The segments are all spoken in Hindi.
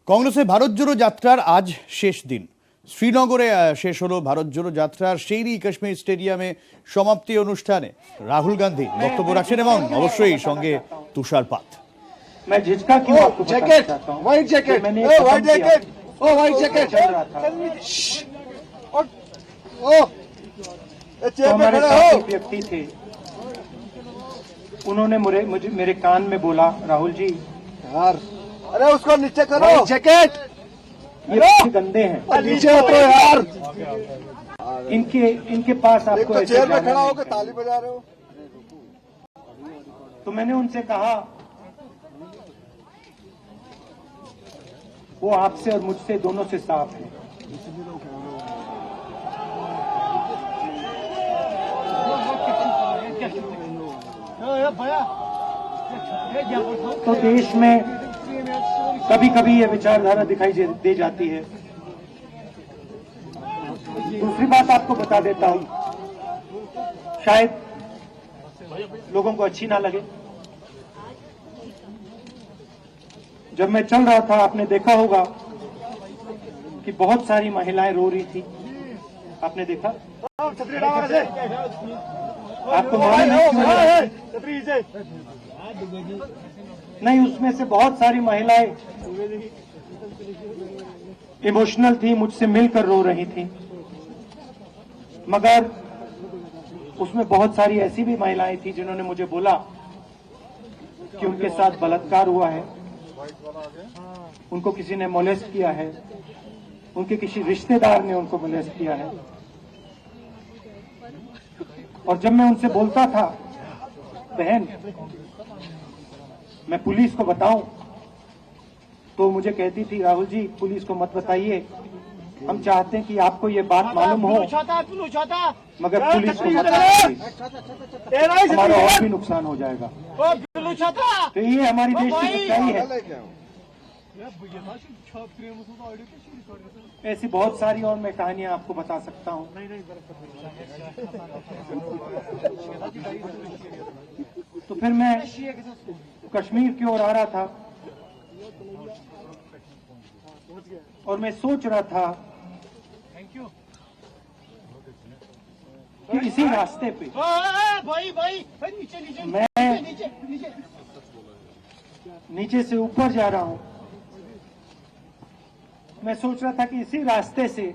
কংগ্রেসের ভারত জোড়ো যাত্রার আজ শেষ দিন। শ্রীনগরে শেষ হলো ভারত জোড়ো যাত্রার শেরি কাশ্মীর স্টেডিয়ামে সমাপ্তি অনুষ্ঠানে রাহুল গান্ধী বক্তব্য রাখছেন এবং অবশ্যই সঙ্গে তুষারপাত। मैं झिझका क्यों आपको jacket, white jacket, white jacket, oh white jacket चल रहा था। ओ तो चेयर पे हमारे खड़े साथ हो एक व्यक्ति थे, उन्होंने मुझे मेरे कान में बोला, राहुल जी यार, अरे उसको नीचे करो। जैकेट ये बच्चे गंदे हैं, नीचे उतरो यार। इनके पास एक आपको तो ऐसे चेयर पे जाना खड़ा नहीं होकर चाहिए। ताली बजा रहे हो। तो मैंने उनसे कहा वो आपसे और मुझसे दोनों से साफ है। तो देश में कभी कभी ये विचारधारा दिखाई दे जाती है। दूसरी बात आपको बता देता हूं, शायद लोगों को अच्छी ना लगे। जब मैं चल रहा था, आपने देखा होगा कि बहुत सारी महिलाएं रो रही थी। आपने देखा? आपको मालूम है क्यों? नहीं, उसमें से बहुत सारी महिलाएं इमोशनल थी, मुझसे मिलकर रो रही थी। मगर उसमें बहुत सारी ऐसी भी महिलाएं थी जिन्होंने मुझे बोला कि उनके साथ बलात्कार हुआ है, उनको किसी ने मोलेस्ट किया है, उनके किसी रिश्तेदार ने उनको मोलेस्ट किया है। और जब मैं उनसे बोलता था, बहन मैं पुलिस को बताऊं, तो मुझे कहती थी, राहुल जी पुलिस को मत बताइए, हम चाहते हैं कि आपको ये बात मालूम हो, मगर पुलिस को मत बताइए, हमारा और भी नुकसान हो जाएगा। तो ये हमारी देश की सच्चाई है। ऐसी बहुत सारी और मैं कहानियां आपको बता सकता हूं। तो फिर मैं कश्मीर की ओर आ रहा था और मैं सोच रहा था कि इसी रास्ते पे मैं नीचे से ऊपर जा रहा हूं। मैं सोच रहा था कि इसी रास्ते से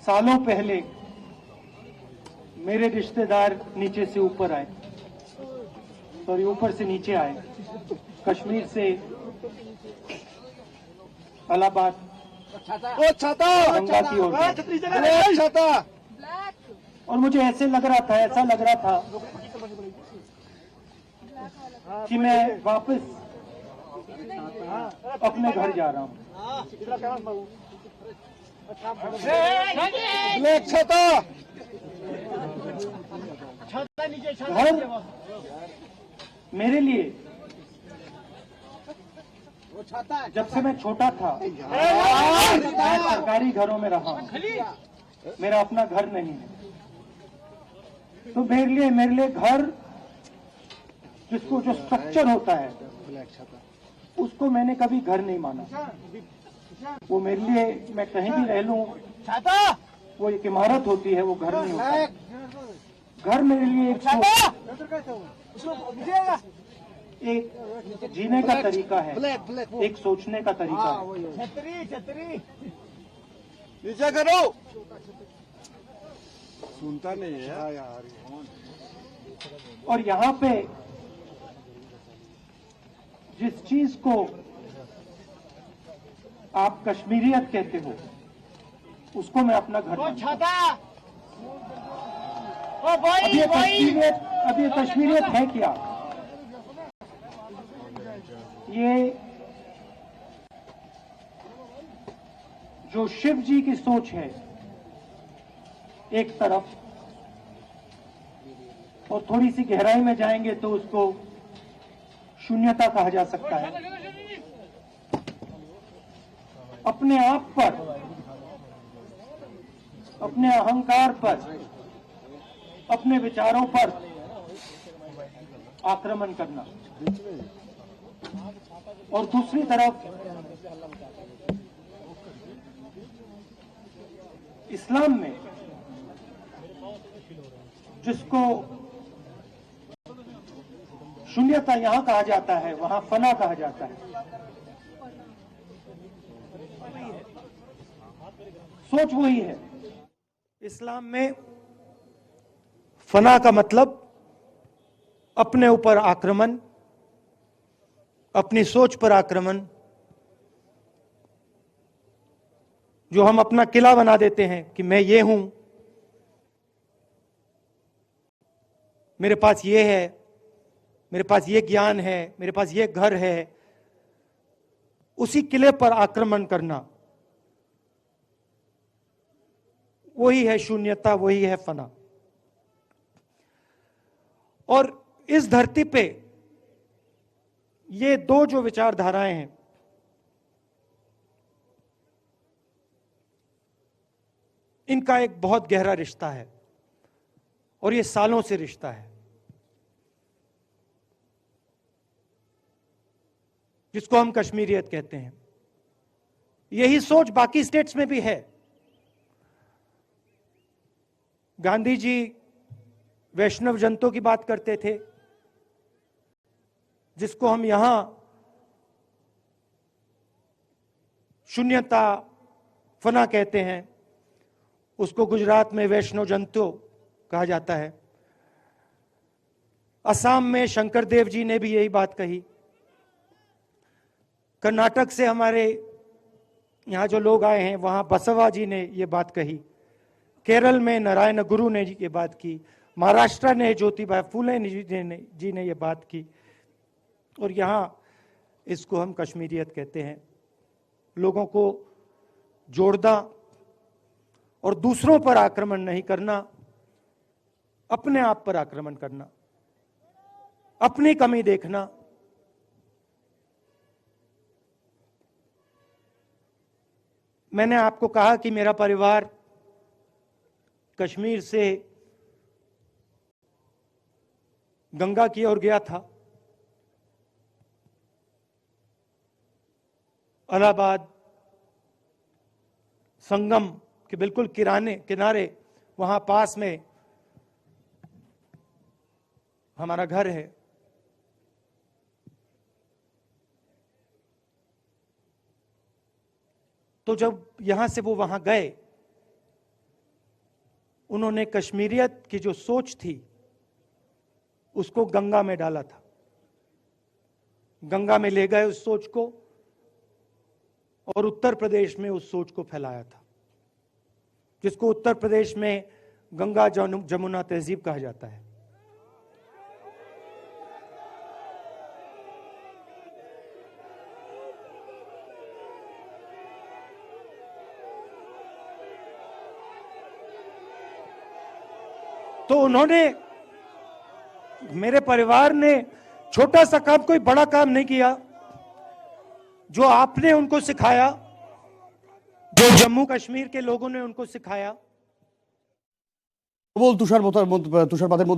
सालों पहले मेरे रिश्तेदार नीचे से ऊपर आए, सॉरी ऊपर से नीचे आए, कश्मीर से इलाहाबाद गंगा की ओर। और मुझे ऐसा लग रहा था कि मैं वापस अपने घर जा रहा हूं। घर मेरे लिए जब से मैं छोटा था, मैं सरकारी घरों में रहा हूं, मेरा अपना घर नहीं है। तो मेरे लिए घर, जिसको जो स्ट्रक्चर होता है, उसको मैंने कभी घर नहीं माना। वो मेरे लिए, मैं कहीं भी रह लूं, वो एक इमारत होती है, वो घर नहीं होता। घर मेरे लिए एक जीने का तरीका है, एक सोचने का तरीका है। नीचे करो। सुनता नहीं है यार। और यहाँ पे जिस चीज को आप कश्मीरियत कहते हो, उसको मैं अपना घर मानता हूं। अब ये कश्मीरियत है क्या? ये जो शिव जी की सोच है एक तरफ, और थोड़ी सी गहराई में जाएंगे तो उसको शून्यता कहा जा सकता है। अपने आप पर, अपने अहंकार पर, अपने विचारों पर आक्रमण करना, और दूसरी तरफ इस्लाम में जिसको शून्यता यहां कहा जाता है, वहां फना कहा जाता है। सोच वही है। इस्लाम में फना का मतलब अपने ऊपर आक्रमण, अपनी सोच पर आक्रमण, जो हम अपना किला बना देते हैं कि मैं ये हूं, मेरे पास ये है, मेरे पास ये ज्ञान है, मेरे पास ये घर है, उसी किले पर आक्रमण करना, वही है शून्यता, वही है फना। और इस धरती पे ये दो जो विचारधाराएं हैं, इनका एक बहुत गहरा रिश्ता है और ये सालों से रिश्ता है, जिसको हम कश्मीरियत कहते हैं। यही सोच बाकी स्टेट्स में भी है। गांधी जी वैष्णव जनतों की बात करते थे, जिसको हम यहां शून्यता, फना कहते हैं, उसको गुजरात में वैष्णव जनतो कहा जाता है। असम में शंकर देव जी ने भी यही बात कही। कर्नाटक से हमारे यहां जो लोग आए हैं, वहां बसवा जी ने ये बात कही। केरल में नारायण गुरु ने ये बात की। महाराष्ट्र ने ज्योतिबा फुले जी ने ये बात की। और यहां इसको हम कश्मीरियत कहते हैं। लोगों को जोड़ना और दूसरों पर आक्रमण नहीं करना, अपने आप पर आक्रमण करना, अपनी कमी देखना। मैंने आपको कहा कि मेरा परिवार कश्मीर से गंगा की ओर गया था। इलाहाबाद संगम के बिल्कुल किनारे वहां पास में हमारा घर है। तो जब यहां से वो वहां गए, उन्होंने कश्मीरियत की जो सोच थी उसको गंगा में डाला था। गंगा में ले गए उस सोच को और उत्तर प्रदेश में उस सोच को फैलाया था, जिसको उत्तर प्रदेश में गंगा जमुना तहजीब कहा जाता है। तो उन्होंने, मेरे परिवार ने छोटा सा काम, कोई बड़ा काम नहीं किया। जो आपने उनको सिखाया, जो जम्मू कश्मीर के लोगों ने उनको सिखाया, প্রবল তুষারপাতের মধ্যে